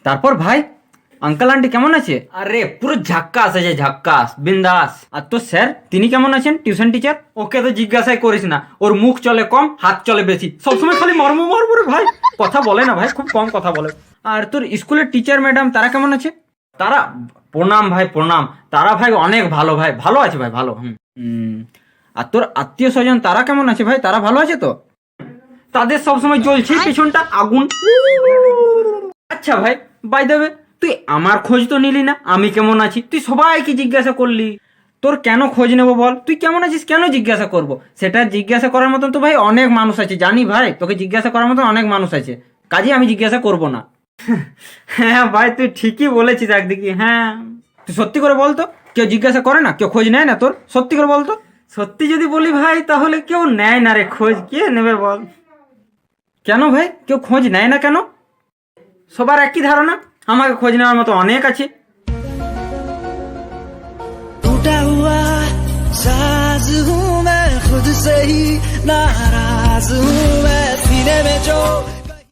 তারপর ভাই uncle aunty কেমন আছে? আরে পুরো ঝাক্কাস আছে, ঝাক্কাস, বিন্দাস। আর তো স্যার তিনি কেমন আছেন, টিউশন টিচার? ওকে তো জিজ্ঞাসাই করিস না, ওর মুখ চলে কম, হাত চলে বেশি, সবসময় খালি মর্ম রে ভাই, কথা বলে না ভাই, খুব কম কথা বলে। আর তোর স্কুলের টিচার ম্যাডাম তারা কেমন আছে? তারা প্রণাম ভাই প্রণাম, তারা ভাই অনেক ভালো ভাই, ভালো আছে ভাই, ভালো। আর তোর আত্মীয় স্বজন তারা কেমন আছে ভাই, তারা ভালো আছে তো? তাদের সবসময় জ্বলছে পেছনটা আগুন। আচ্ছা ভাই, বাই দ্য ওয়ে তুই আমার খোঁজ তো নিলি না, আমি কেমন আছি তুই সবাইকে জিজ্ঞাসা করলি, তোর কেন খোঁজ নেবো বল? তুই কেমন আছিস কেন জিজ্ঞাসা করব? সেটা জিজ্ঞাসা করার মতন তো ভাই অনেক মানুষ আছে, জানি ভাই, তোকে জিজ্ঞাসা করার মতন অনেক মানুষ আছে, কাজে আমি জিজ্ঞাসা করব না। হ্যাঁ ভাই তুই ঠিকই বলেছিস একদিকে। হ্যাঁ তুই সত্যি করে বলতো, কেউ জিজ্ঞাসা করে না, কেউ খোঁজ নেয় না তোর? সত্যি করে বলতো। সত্যি যদি বলি ভাই তাহলে কেউ নেয় না রে খোঁজ, কে নেবে বল? কেন ভাই কেউ খোঁজ নেয় না কেন? সবার একই ধারণা, আমাকে খোঁজ নেওয়ার মতো অনেক আছে। टूटा हुआ साज हूँ मैं खुद से ही नाराज हूँ मैं सीने में जो